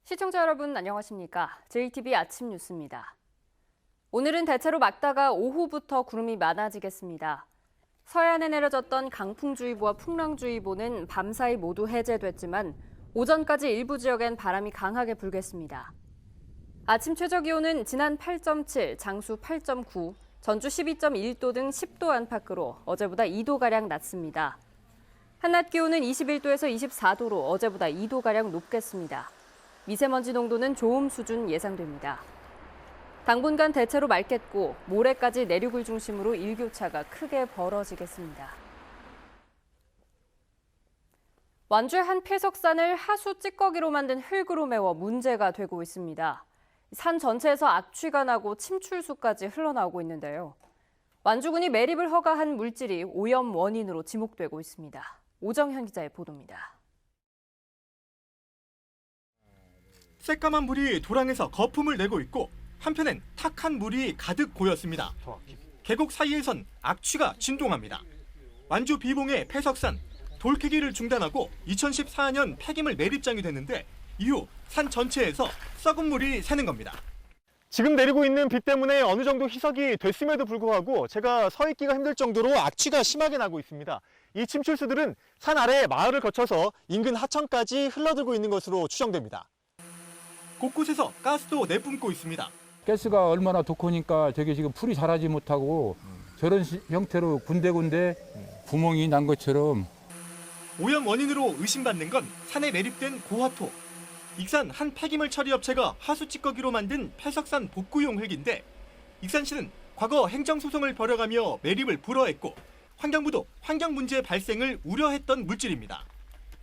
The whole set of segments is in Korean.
시청자 여러분 안녕하십니까? JTB 아침 뉴스입니다. 오늘은 대체로 맑다가 오후부터 구름이 많아지겠습니다. 서해안에 내려졌던 강풍주의보와 풍랑주의보는 밤사이 모두 해제됐지만 오전까지 일부 지역엔 바람이 강하게 불겠습니다. 아침 최저기온은 진안 8.7, 장수 8.9, 전주 12.1도 등 10도 안팎으로 어제보다 2도가량 낮습니다. 한낮 기온은 21도에서 24도로 어제보다 2도가량 높겠습니다. 미세먼지 농도는 좋음 수준 예상됩니다. 당분간 대체로 맑겠고 모레까지 내륙을 중심으로 일교차가 크게 벌어지겠습니다. 완주의 한 폐석산을 하수 찌꺼기로 만든 흙으로 메워 문제가 되고 있습니다. 산 전체에서 악취가 나고 침출수까지 흘러나오고 있는데요. 완주군이 매립을 허가한 물질이 오염 원인으로 지목되고 있습니다. 오정현 기자의 보도입니다. 새까만 물이 도랑에서 거품을 내고 있고 한편엔 탁한 물이 가득 고였습니다. 계곡 사이에선 악취가 진동합니다. 완주 비봉의 폐석산, 돌캐기를 중단하고 2014년 폐기물 매립장이 됐는데 이후 산 전체에서 썩은 물이 새는 겁니다. 지금 내리고 있는 비 때문에 어느 정도 희석이 됐음에도 불구하고 제가 서 있기가 힘들 정도로 악취가 심하게 나고 있습니다. 이 침출수들은 산 아래 마을을 거쳐서 인근 하천까지 흘러들고 있는 것으로 추정됩니다. 곳곳에서 가스도 내뿜고 있습니다. 가스가 얼마나 독하니까 저게 지금 풀이 자라지 못하고 저런 형태로 군데군데 구멍이 난 것처럼. 오염 원인으로 의심받는 건 산에 매립된 고화토. 익산 한 폐기물 처리 업체가 하수 찌꺼기로 만든 폐석산 복구용 흙인데 익산시는 과거 행정소송을 벌여가며 매립을 불허했고 환경부도 환경 문제 발생을 우려했던 물질입니다.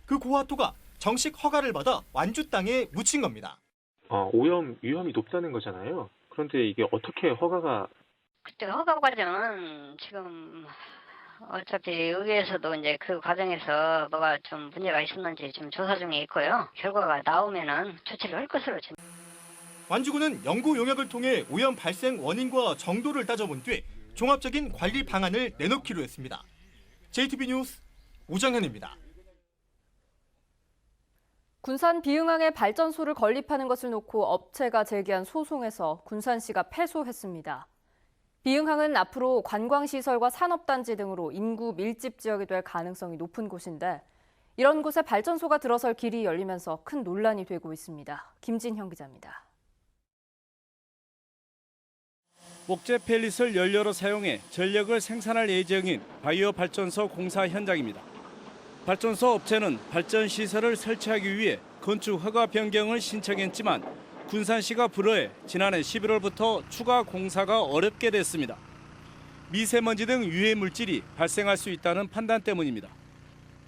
그 고화토가 정식 허가를 받아 완주 땅에 묻힌 겁니다. 오염 위험이 높다는 거잖아요. 그런데 이게 어떻게 허가가? 그때 허가 과정은 지금 어차피 의회에서도 이제 그 과정에서 뭐가 좀 문제가 있었는지 지금 조사 중에 있고요. 결과가 나오면은 조치를 할 것으로 지금. 완주군은 연구 용역을 통해 오염 발생 원인과 정도를 따져본 뒤 종합적인 관리 방안을 내놓기로 했습니다. JTB 뉴스 오정현입니다. 군산 비흥항에 발전소를 건립하는 것을 놓고 업체가 제기한 소송에서 군산시가 패소했습니다. 비흥항은 앞으로 관광시설과 산업단지 등으로 인구 밀집 지역이 될 가능성이 높은 곳인데 이런 곳에 발전소가 들어설 길이 열리면서 큰 논란이 되고 있습니다. 김진형 기자입니다. 목재 펠릿을 연료로 사용해 전력을 생산할 예정인 바이오 발전소 공사 현장입니다. 발전소 업체는 발전 시설을 설치하기 위해 건축 허가 변경을 신청했지만 군산시가 불허해 지난해 11월부터 추가 공사가 어렵게 됐습니다. 미세먼지 등 유해 물질이 발생할 수 있다는 판단 때문입니다.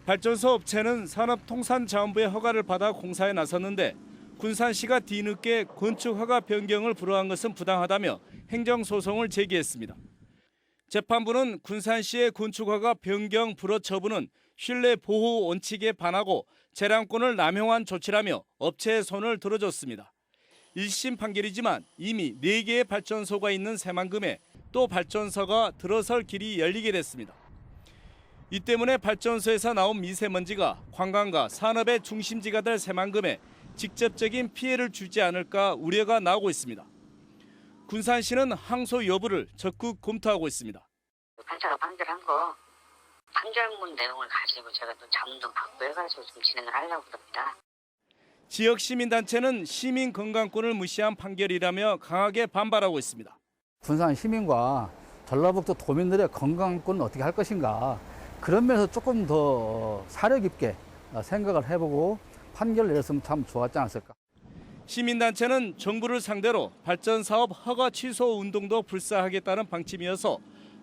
발전소 업체는 산업통상자원부의 허가를 받아 공사에 나섰는데 군산시가 뒤늦게 건축 허가 변경을 불허한 것은 부당하다며 행정소송을 제기했습니다. 재판부는 군산시의 건축 허가 변경 불허 처분은 신뢰 보호 원칙에 반하고 재량권을 남용한 조치라며 업체의 손을 들어줬습니다. 1심 판결이지만 이미 4개의 발전소가 있는 새만금에 또 발전소가 들어설 길이 열리게 됐습니다. 이 때문에 발전소에서 나온 미세먼지가 관광과 산업의 중심지가 될 새만금에 직접적인 피해를 주지 않을까 우려가 나오고 있습니다. 군산시는 항소 여부를 적극 검토하고 있습니다. 판사가 판결한 거 판결문 내용을 가지고 제가 또 자문도 받고 해가지고 좀 진행을 하려고 합니다. 지역 시민단체는 시민 건강권을 무시한 판결이라며 강하게 반발하고 있습니다. 군산 시민과 전라북도 도민들의 건강권을 어떻게 할 것인가 그런 면에서 조금 더 사려 깊게 생각을 해보고 판결을 내렸으면 참 좋았지 않았을까. 시민단체는 정부를 상대로 발전사업 허가 취소 운동도 불사하겠다는 방침이어서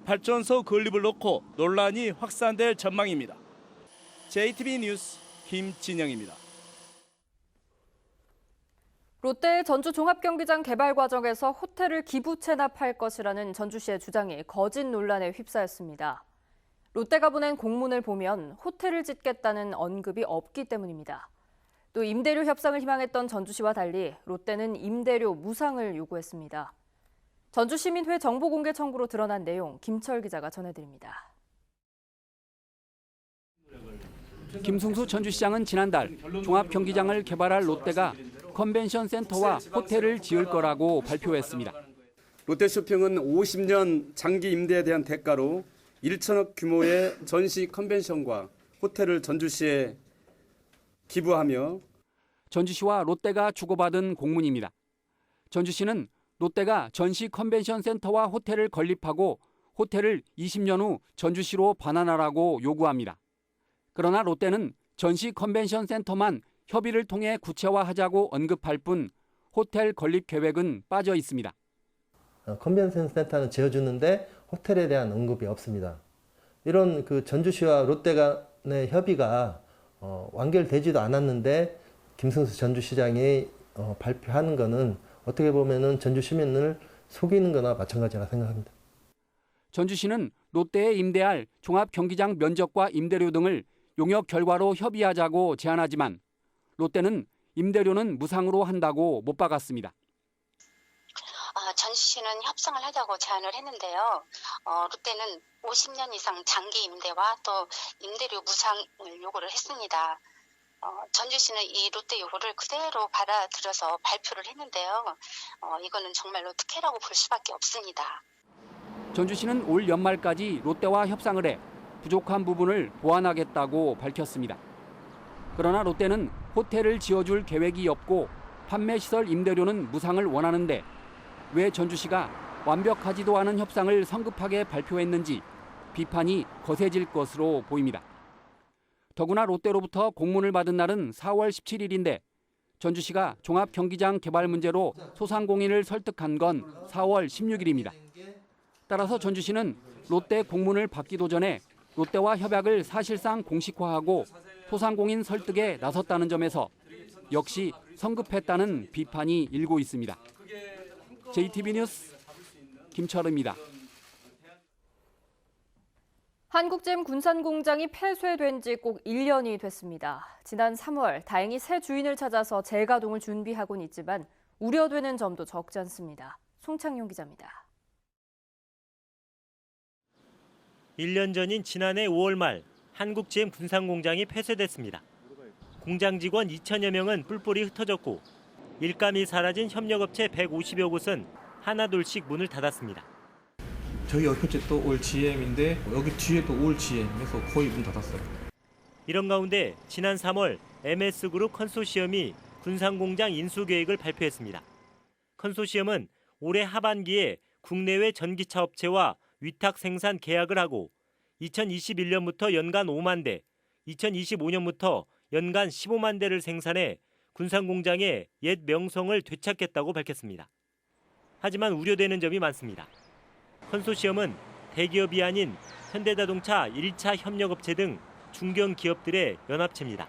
발전소 건립을 놓고 논란이 확산될 전망입니다. JTB 뉴스 김진영입니다. 롯데의 전주 종합경기장 개발 과정에서 호텔을 기부 체납할 것이라는 전주시의 주장이 거짓 논란에 휩싸였습니다. 롯데가 보낸 공문을 보면 호텔을 짓겠다는 언급이 없기 때문입니다. 또 임대료 협상을 희망했던 전주시와 달리 롯데는 임대료 무상을 요구했습니다. 전주시민회 정보공개 청구로 드러난 내용 김철 기자가 전해드립니다. 김승수 전주시장은 지난달 종합경기장을 개발할 롯데가 컨벤션 센터와 호텔을 지을 거라고 발표했습니다. 롯데쇼핑은 50년 장기 임대에 대한 대가로 1천억 규모의 전시 컨벤션과 호텔을 전주시에 기부하며 전주시와 롯데가 주고받은 공문입니다. 전주시는 롯데가 전시 컨벤션 센터와 호텔을 건립하고 호텔을 20년 후 전주시로 반환하라고 요구합니다. 그러나 롯데는 전시 컨벤션 센터만 협의를 통해 구체화하자고 언급할 뿐 호텔 건립 계획은 빠져 있습니다. 컨벤션 센터는 지어주는데 호텔에 대한 언급이 없습니다. 이런 그 전주시와 롯데 간의 협의가 완결되지도 않았는데 김승수 전주시장이 발표하는 것은 어떻게 보면은 전주 시민을 속이는 거나 마찬가지라 생각합니다. 전주시는 롯데에 임대할 종합경기장 면적과 임대료 등을 용역 결과로 협의하자고 제안하지만 롯데는 임대료는 무상으로 한다고 못 박았습니다. 전주시는 협상을 하자고 제안을 했는데요. 롯데는 50년 이상 장기 임대와 또 임대료 무상을 요구를 했습니다. 전주시는 이 롯데 요구를 그대로 받아들여서 발표를 했는데요. 이거는 정말로 특혜라고 볼 수밖에 없습니다. 전주시는 올 연말까지 롯데와 협상을 해 부족한 부분을 보완하겠다고 밝혔습니다. 그러나 롯데는 호텔을 지어줄 계획이 없고 판매시설 임대료는 무상을 원하는데 왜 전주시가 완벽하지도 않은 협상을 성급하게 발표했는지 비판이 거세질 것으로 보입니다. 더구나 롯데로부터 공문을 받은 날은 4월 17일인데 전주시가 종합경기장 개발 문제로 소상공인을 설득한 건 4월 16일입니다. 따라서 전주시는 롯데 공문을 받기도 전에 롯데와 협약을 사실상 공식화하고 소상공인 설득에 나섰다는 점에서 역시 성급했다는 비판이 일고 있습니다. JTB 뉴스 김철우입니다. 한국잼 군산공장이 폐쇄된 지 꼭 1년이 됐습니다. 지난 3월 다행히 새 주인을 찾아서 재가동을 준비하곤 있지만 우려되는 점도 적지 않습니다. 송창용 기자입니다. 1년 전인 지난해 5월 말 한국GM 군산공장이 폐쇄됐습니다. 공장 직원 2천여 명은 뿔뿔이 흩어졌고 일감이 사라진 협력업체 150여 곳은 하나둘씩 문을 닫았습니다. 저희 업체 또 올 GM인데 여기 뒤에 또 올 GM에서 거의 문 닫았어요. 이런 가운데 지난 3월 MS그룹 컨소시엄이 군산공장 인수 계획을 발표했습니다. 컨소시엄은 올해 하반기에 국내외 전기차 업체와 위탁 생산 계약을 하고 2021년부터 연간 5만 대, 2025년부터 연간 15만 대를 생산해 군산공장의 옛 명성을 되찾겠다고 밝혔습니다. 하지만 우려되는 점이 많습니다. 컨소시엄은 대기업이 아닌 현대자동차 1차 협력업체 등 중견기업들의 연합체입니다.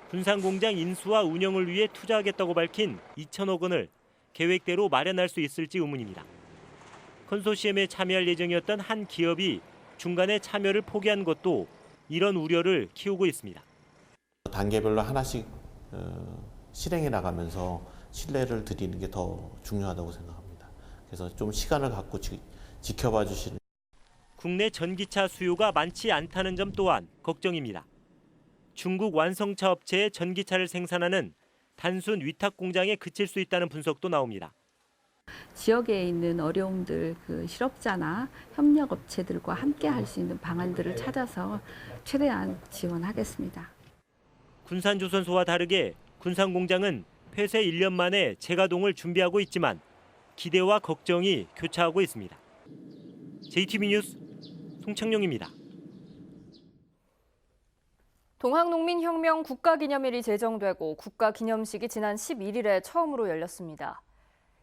군산공장 인수와 운영을 위해 투자하겠다고 밝힌 2천억 원을 계획대로 마련할 수 있을지 의문입니다. 컨소시엄에 참여할 예정이었던 한 기업이 중간에 참여를 포기한 것도 이런 우려를 키우고 있습니다. 단계별로 하나씩 실행해 나가면서 신뢰를 드리는 게 더 중요하다고 생각합니다. 그래서 좀 시간을 갖고 지켜봐 주시는. 국내 전기차 수요가 많지 않다는 점 또한 걱정입니다. 중국 완성차 업체의 전기차를 생산하는 단순 위탁 공장에 그칠 수 있다는 분석도 나옵니다. 지역에 있는 어려움들, 실업자나 협력업체들과 함께 할 수 있는 방안들을 찾아서 최대한 지원하겠습니다. 군산조선소와 다르게 군산공장은 폐쇄 1년 만에 재가동을 준비하고 있지만 기대와 걱정이 교차하고 있습니다. JTB 뉴스 송창용입니다. 동학농민혁명 국가기념일이 제정되고 국가기념식이 지난 11일에 처음으로 열렸습니다.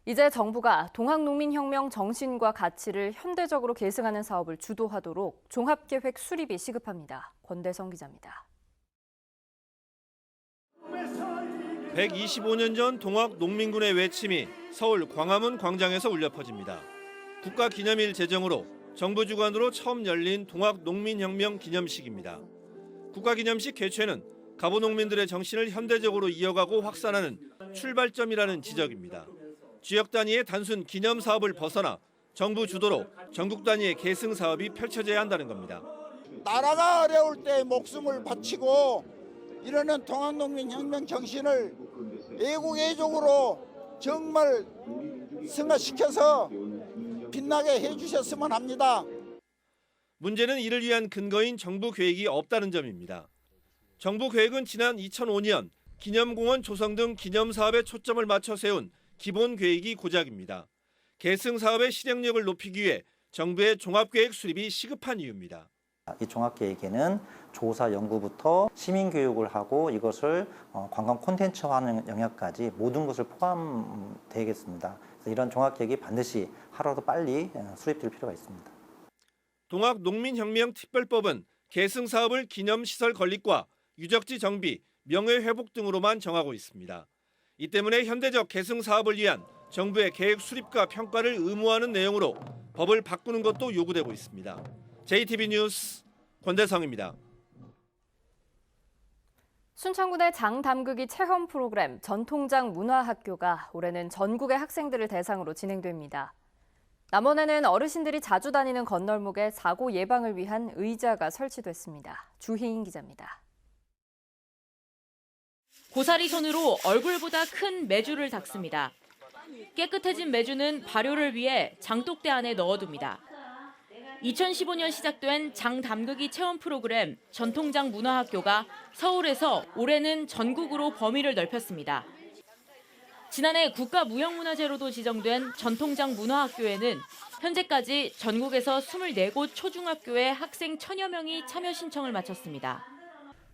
이제 정부가 동학농민혁명 정신과 가치를 현대적으로 계승하는 사업을 주도하도록 종합계획 수립이 시급합니다. 권대성 기자입니다. 125년 전 동학농민군의 외침이 서울 광화문 광장에서 울려 퍼집니다. 국가기념일 제정으로 정부 주관으로 처음 열린 동학농민혁명 기념식입니다. 국가기념식 개최는 가보농민들의 정신을 현대적으로 이어가고 확산하는 출발점이라는 지적입니다. 지역 단위의 단순 기념 사업을 벗어나 정부 주도로 전국 단위의 계승 사업이 펼쳐져야 한다는 겁니다. 나라가 어려울 때 목숨을 바치고 이러는 동학농민혁명 정신을 애국애족으로 정말 승화시켜서 빛나게 해주셨으면 합니다. 문제는 이를 위한 근거인 정부 계획이 없다는 점입니다. 정부 계획은 지난 2005년 기념공원 조성 등 기념사업에 초점을 맞춰 세운 기본 계획이 고작입니다. 계승 사업의 실행력을 높이기 위해 정부의 종합계획 수립이 시급한 이유입니다. 이 종합계획에는 조사 연구부터 시민교육을 하고 이것을 관광 콘텐츠화하는 영역까지 모든 것을 포함되겠습니다. 그래서 이런 종합계획이 반드시 하루라도 빨리 수립될 필요가 있습니다. 동학농민혁명 특별법은 계승 사업을 기념시설 건립과 유적지 정비, 명예회복 등으로만 정하고 있습니다. 이 때문에 현대적 계승 사업을 위한 정부의 계획 수립과 평가를 의무화하는 내용으로 법을 바꾸는 것도 요구되고 있습니다. JTB 뉴스 권대성입니다. 순천군의 장담그기 체험 프로그램 전통장 문화학교가 올해는 전국의 학생들을 대상으로 진행됩니다. 남원에는 어르신들이 자주 다니는 건널목에 사고 예방을 위한 의자가 설치됐습니다. 주희인 기자입니다. 고사리 손으로 얼굴보다 큰 메주를 닦습니다. 깨끗해진 메주는 발효를 위해 장독대 안에 넣어둡니다. 2015년 시작된 장담그기 체험 프로그램 전통장 문화학교가 서울에서 올해는 전국으로 범위를 넓혔습니다. 지난해 국가무형문화재로도 지정된 전통장 문화학교에는 현재까지 전국에서 24곳 초중학교의 학생 1000여 명이 참여 신청을 마쳤습니다.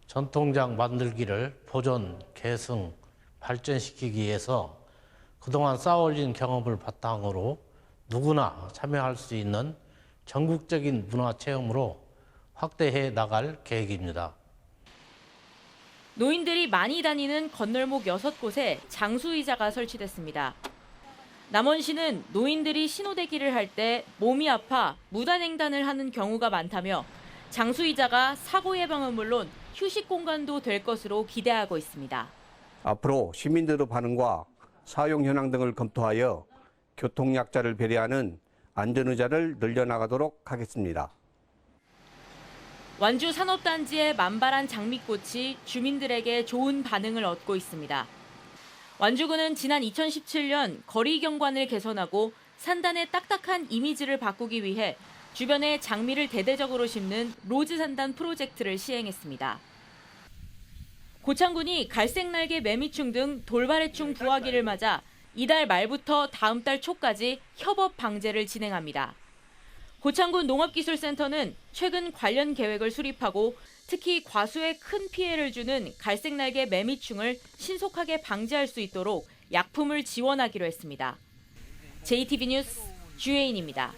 전통장 만들기를 보존, 계승, 발전시키기 위해서 그동안 쌓아올린 경험을 바탕으로 누구나 참여할 수 있는 전국적인 문화체험으로 확대해 나갈 계획입니다. 노인들이 많이 다니는 건널목 6곳에 장수의자가 설치됐습니다. 남원시는 노인들이 신호대기를 할 때 몸이 아파 무단횡단을 하는 경우가 많다며 장수의자가 사고 예방은 물론 휴식 공간도 될 것으로 기대하고 있습니다. 앞으로 시민들의 반응과 사용 현황 등을 검토하여 교통약자를 배려하는 안전의자를 늘려나가도록 하겠습니다. 완주 산업단지의 만발한 장미꽃이 주민들에게 좋은 반응을 얻고 있습니다. 완주군은 지난 2017년 거리 경관을 개선하고 산단의 딱딱한 이미지를 바꾸기 위해 주변에 장미를 대대적으로 심는 로즈 산단 프로젝트를 시행했습니다. 고창군이 갈색날개 매미충 등 돌발해충 부화기를 맞아 이달 말부터 다음 달 초까지 협업 방제를 진행합니다. 고창군 농업기술센터는 최근 관련 계획을 수립하고 특히 과수에 큰 피해를 주는 갈색날개 매미충을 신속하게 방지할 수 있도록 약품을 지원하기로 했습니다. JTB 뉴스 주혜인입니다.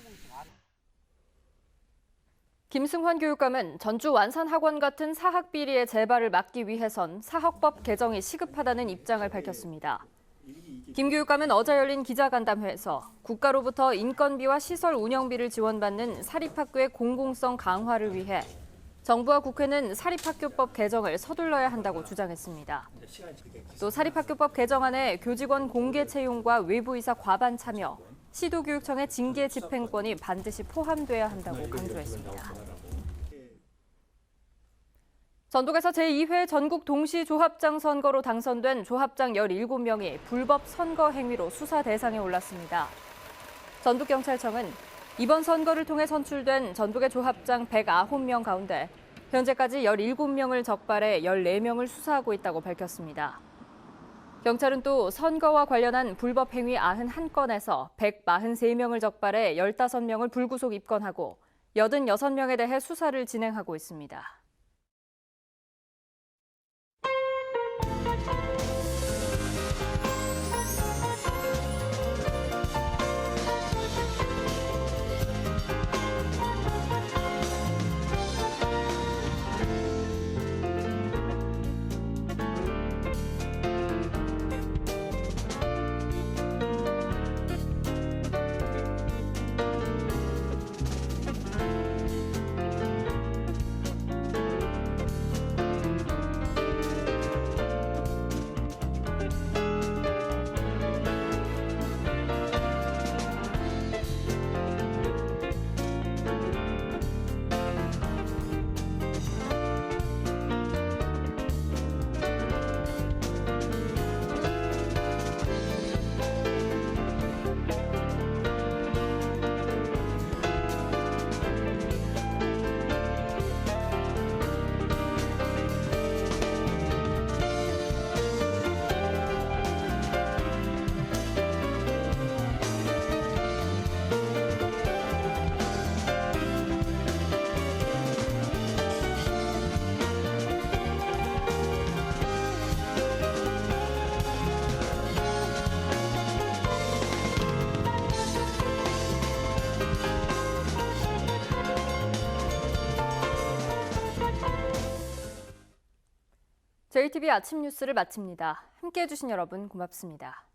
김승환 교육감은 전주 완산학원 같은 사학 비리의 재발을 막기 위해선 사학법 개정이 시급하다는 입장을 밝혔습니다. 김 교육감은 어제 열린 기자간담회에서 국가로부터 인건비와 시설 운영비를 지원받는 사립학교의 공공성 강화를 위해 정부와 국회는 사립학교법 개정을 서둘러야 한다고 주장했습니다. 또 사립학교법 개정안에 교직원 공개 채용과 외부이사 과반 참여, 시도교육청의 징계 집행권이 반드시 포함돼야 한다고 강조했습니다. 전북에서 제2회 전국 동시조합장 선거로 당선된 조합장 17명이 불법 선거 행위로 수사 대상에 올랐습니다. 전북경찰청은 이번 선거를 통해 선출된 전북의 조합장 109명 가운데 현재까지 17명을 적발해 14명을 수사하고 있다고 밝혔습니다. 경찰은 또 선거와 관련한 불법 행위 91건에서 143명을 적발해 15명을 불구속 입건하고 86명에 대해 수사를 진행하고 있습니다. JTB 아침 뉴스를 마칩니다. 함께해 주신 여러분 고맙습니다.